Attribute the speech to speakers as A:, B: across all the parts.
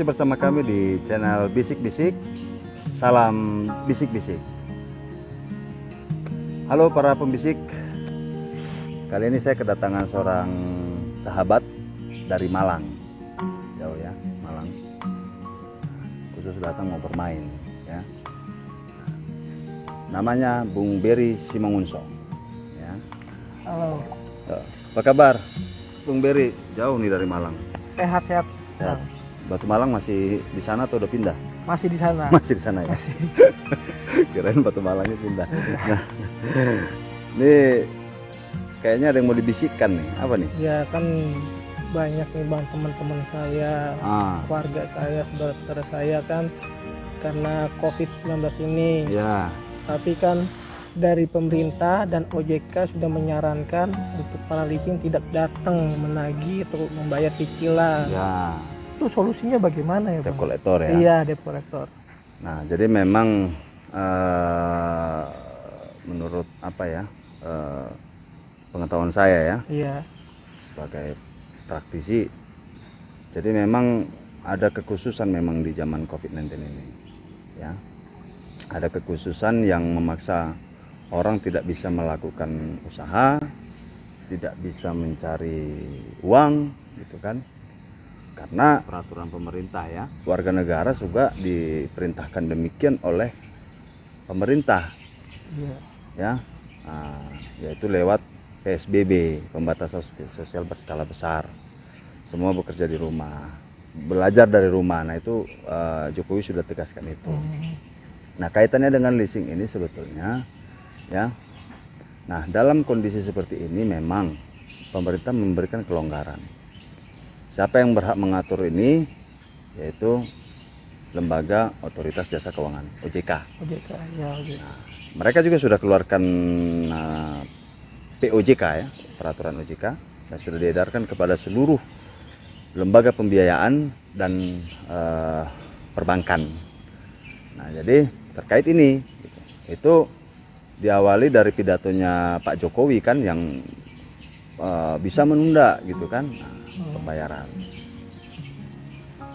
A: bersama kami di channel Bisik-Bisik. Salam Bisik-Bisik. Halo para pembisik. Kali ini saya kedatangan seorang sahabat dari Malang. Jauh ya, Malang. Khusus datang mau bermain ya. Namanya Bung Berry Simangunso ya.
B: Halo.
A: Apa kabar Bung Berry? Jauh nih dari Malang.
B: Sehat-sehat.
A: Ya. Batu Malang masih di sana atau udah pindah?
B: Masih di sana.
A: Masih di sana ya. Kirain Batu Malangnya pindah. Nah, ini kayaknya ada yang mau dibisikkan nih. Apa nih?
B: Ya kan banyak nih bang teman-teman saya, keluarga saya, saudara-saudara saya kan karena COVID-19 ini.
A: Ya.
B: Tapi kan dari pemerintah dan OJK sudah menyarankan untuk para leasing tidak datang menagih atau membayar cicilan.
A: Ya.
B: Itu solusinya bagaimana ya,
A: Debt
B: Bang?
A: collector ya.
B: Iya, debt collector.
A: Nah, jadi memang menurut apa ya pengetahuan saya ya,
B: Iya.
A: sebagai praktisi, jadi memang ada kekhususan memang di zaman COVID-19 ini, ya. Ada kekhususan yang memaksa orang tidak bisa melakukan usaha, tidak bisa mencari uang, gitu kan? Karena peraturan pemerintah ya, warga negara juga diperintahkan demikian oleh pemerintah, ya, yaitu lewat PSBB, pembatasan sosial berskala besar. Semua bekerja di rumah, belajar dari rumah. Nah itu Jokowi sudah tegaskan itu. Nah kaitannya dengan leasing ini sebetulnya, ya, nah dalam kondisi seperti ini memang pemerintah memberikan kelonggaran. Siapa yang berhak mengatur ini? Yaitu Lembaga Otoritas Jasa Keuangan (OJK).
B: OJK, ya, OJK.
A: Nah, mereka juga sudah keluarkan POJK ya, peraturan OJK, dan sudah diedarkan kepada seluruh lembaga pembiayaan dan perbankan. Nah, jadi terkait ini, itu diawali dari pidatonya Pak Jokowi kan yang bisa menunda gitu kan. Pembayaran.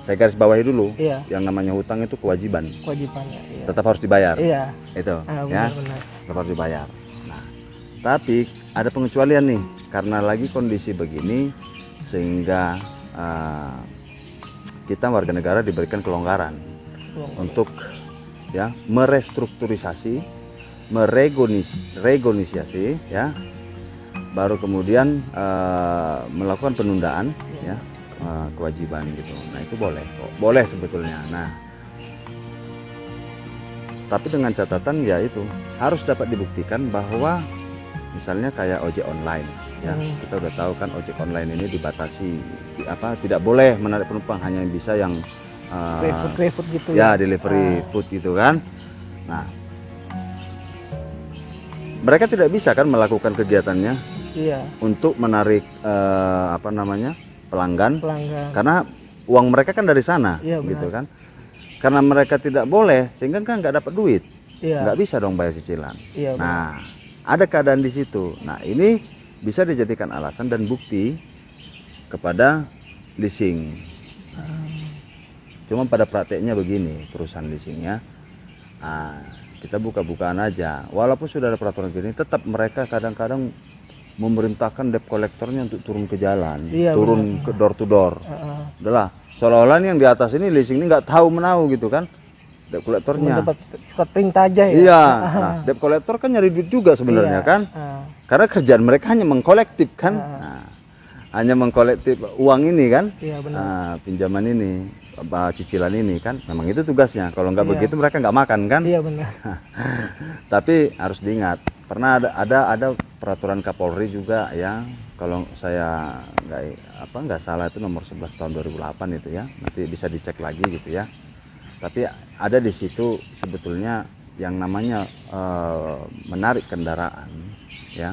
A: Saya garis bawahi dulu,
B: iya.
A: Yang namanya hutang itu kewajiban.
B: Kewajibannya. Iya.
A: Tetap harus dibayar.
B: Iya.
A: Itu, ya.
B: Benar.
A: Tetap harus dibayar. Nah, tapi ada pengecualian nih, karena lagi kondisi begini, sehingga kita warga negara diberikan kelonggaran untuk ya merestrukturisasi, meregonisasi, ya. Baru kemudian melakukan penundaan ya kewajiban gitu. Nah itu boleh sebetulnya. Nah tapi dengan catatan ya itu harus dapat dibuktikan bahwa misalnya kayak ojek online ya, kita udah tahu kan ojek online ini dibatasi tidak boleh menarik penumpang, hanya bisa yang
B: GrabFood gitu
A: ya, delivery food gitu kan. Nah mereka tidak bisa kan melakukan kegiatannya.
B: Iya.
A: Untuk menarik pelanggan, karena uang mereka kan dari sana,
B: iya,
A: gitu kan. Karena mereka tidak boleh, sehingga kan nggak dapat duit,
B: iya.
A: Nggak bisa dong bayar cicilan.
B: Iya,
A: nah, ada keadaan di situ. Nah, ini bisa dijadikan alasan dan bukti kepada leasing. Cuma pada prakteknya begini, perusahaan leasingnya, kita buka-bukaan aja. Walaupun sudah ada peraturan gini, tetap mereka kadang-kadang memerintahkan debt collectornya untuk turun ke jalan, turun ke door to door. Udahlah, seolah-olah yang di atas ini leasing ini nggak tahu menahu gitu kan, debt collectornya.
B: Dapat perintah aja ya.
A: Iya, nah, debt collector kan nyari duit juga sebenarnya kan, karena kerjaan mereka hanya mengkolektif kan, hanya mengkolektif uang ini kan, pinjaman ini, cicilan ini kan, memang itu tugasnya. Kalau nggak begitu mereka nggak makan kan.
B: Iya benar.
A: Tapi harus diingat, pernah ada peraturan Kapolri juga ya, kalau saya nggak salah itu nomor 11 tahun 2008 itu ya, nanti bisa dicek lagi gitu ya. Tapi ada di situ sebetulnya yang namanya menarik kendaraan ya,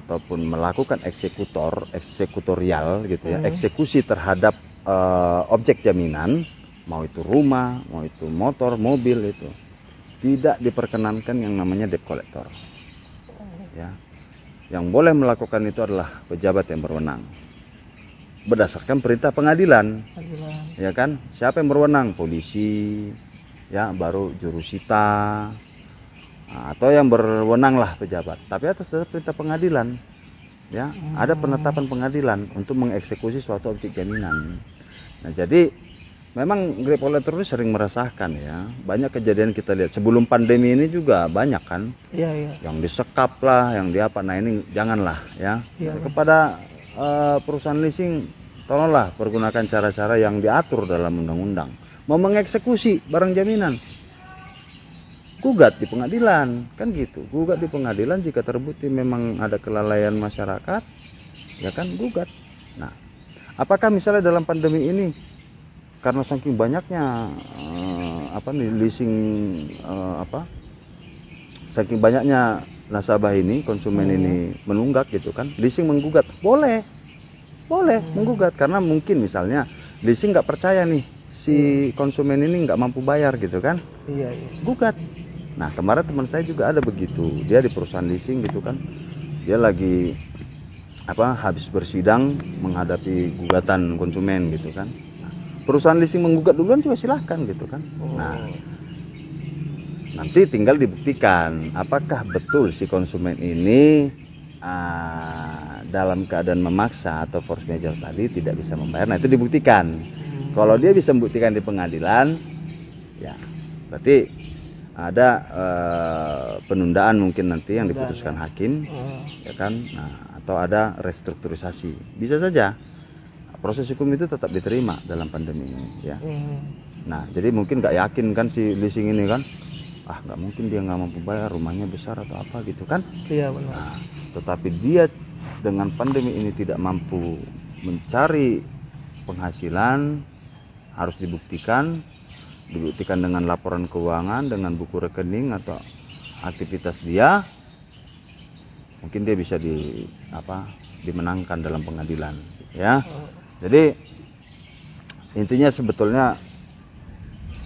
A: ataupun melakukan eksekutorial gitu ya, eksekusi terhadap objek jaminan, mau itu rumah, mau itu motor, mobil, itu tidak diperkenankan yang namanya debt collector. Ya, yang boleh melakukan itu adalah pejabat yang berwenang. berdasarkan perintah pengadilan.
B: Panggilan.
A: Ya kan, siapa yang berwenang? Polisi, ya, baru jurusita, atau yang berwenang lah pejabat. Tapi atas dasar perintah pengadilan, ya, ada penetapan pengadilan untuk mengeksekusi suatu objek jaminan. Nah, jadi memang Grab elektronik sering meresahkan, ya. Banyak kejadian kita lihat sebelum pandemi ini juga banyak kan,
B: Iya, iya.
A: yang disekap lah, yang diapa. Nah, ini janganlah, ya.
B: Iya.
A: Kepada perusahaan leasing, tolonglah pergunakan cara-cara yang diatur dalam undang-undang. Mau mengeksekusi barang jaminan, gugat di pengadilan, kan gitu. Gugat di pengadilan jika terbukti memang ada kelalaian masyarakat, ya kan, gugat. Nah, apakah misalnya dalam pandemi ini karena saking banyaknya leasing, saking banyaknya nasabah ini, konsumen ini menunggak gitu kan, leasing menggugat, boleh menggugat, karena mungkin misalnya leasing nggak percaya nih si konsumen ini nggak mampu bayar gitu kan,
B: Iya.
A: gugat. Nah, kemarin teman saya juga ada begitu, dia di perusahaan leasing gitu kan, dia lagi habis bersidang menghadapi gugatan konsumen gitu kan. Nah, perusahaan leasing menggugat duluan juga silahkan gitu kan. Nah, nanti tinggal dibuktikan apakah betul si konsumen ini dalam keadaan memaksa atau force majeure tadi tidak bisa membayar. Nah, itu dibuktikan. Kalau dia bisa membuktikan di pengadilan, ya berarti ada penundaan mungkin nanti yang diputuskan hakim, ya kan. Nah, atau ada restrukturisasi, bisa saja. Proses hukum itu tetap diterima dalam pandemi ini, ya. Nah, jadi mungkin nggak yakin kan si leasing ini kan, nggak mungkin dia nggak mampu bayar, rumahnya besar atau apa gitu kan.
B: Iya, benar.
A: Nah, tetapi dia dengan pandemi ini tidak mampu mencari penghasilan, harus dibuktikan dengan laporan keuangan, dengan buku rekening atau aktivitas dia, mungkin dia bisa dimenangkan dalam pengadilan, ya. Jadi intinya sebetulnya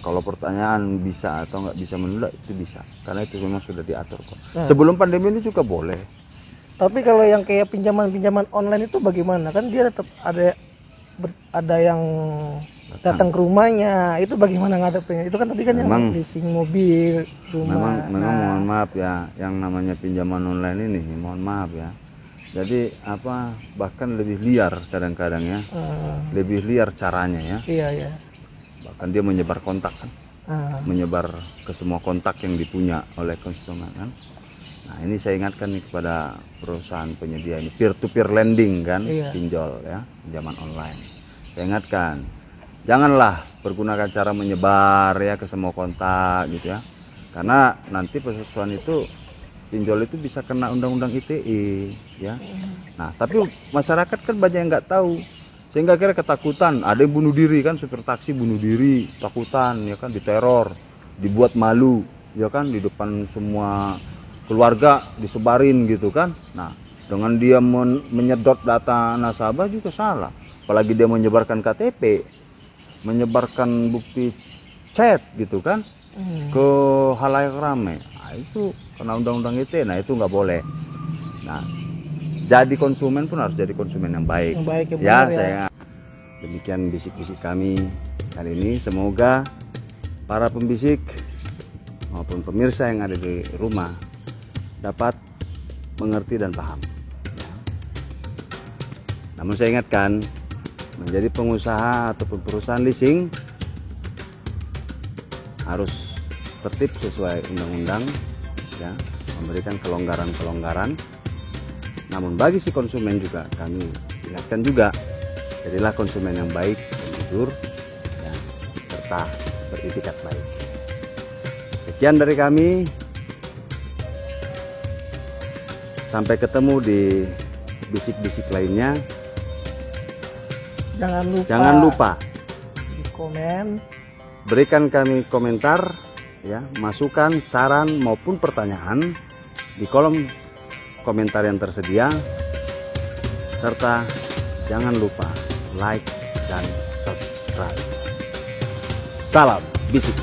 A: kalau pertanyaan bisa atau nggak bisa menunda, itu bisa, karena itu memang sudah diatur kok. Sebelum pandemi ini juga boleh.
B: Tapi kalau yang kayak pinjaman online itu bagaimana? Kan dia tetap ada yang datang ke rumahnya, itu bagaimana ngadepnya? Itu kan tadi kan
A: memang,
B: yang leasing mobil, rumah.
A: Memang mohon maaf ya, yang namanya pinjaman online ini, mohon maaf ya. Jadi bahkan lebih liar kadang-kadang ya, lebih liar caranya ya.
B: Iya, iya.
A: Bahkan dia menyebar kontak kan, menyebar ke semua kontak yang dipunya oleh konsumen kan. Nah, ini saya ingatkan nih kepada perusahaan penyedia ini, peer-to-peer lending kan, pinjol ya, pinjaman online. Saya ingatkan, janganlah pergunakan cara menyebar ya ke semua kontak gitu ya, karena nanti perusahaan itu pinjol itu bisa kena undang-undang ITE ya. Nah, tapi masyarakat kan banyak yang nggak tahu, sehingga akhirnya ketakutan. Ada yang bunuh diri kan, supir taksi bunuh diri, takutan ya kan, diteror, dibuat malu ya kan, di depan semua keluarga disebarin gitu kan. Nah, dengan dia menyedot data nasabah juga salah, apalagi dia menyebarkan KTP, menyebarkan bukti chat gitu kan ke halayak ramai. Nah, itu kena undang-undang ITE. Nah, itu nggak boleh. Nah, jadi konsumen pun harus jadi konsumen yang baik.
B: Yang baik,
A: ya,
B: benar,
A: saya demikian bisik-bisik kami kali ini. Semoga para pembisik maupun pemirsa yang ada di rumah dapat mengerti dan paham. Namun saya ingatkan, menjadi pengusaha ataupun perusahaan leasing harus tertib sesuai undang-undang, ya, memberikan kelonggaran-kelonggaran. Namun bagi si konsumen juga kami ingatkan juga, jadilah konsumen yang baik, jujur, ya, serta beritikat baik. Sekian dari kami. Sampai ketemu di bisik-bisik lainnya. Jangan lupa
B: di komen,
A: berikan kami komentar ya, masukan, saran maupun pertanyaan di kolom komentar yang tersedia, serta jangan lupa like dan subscribe. Salam bisik.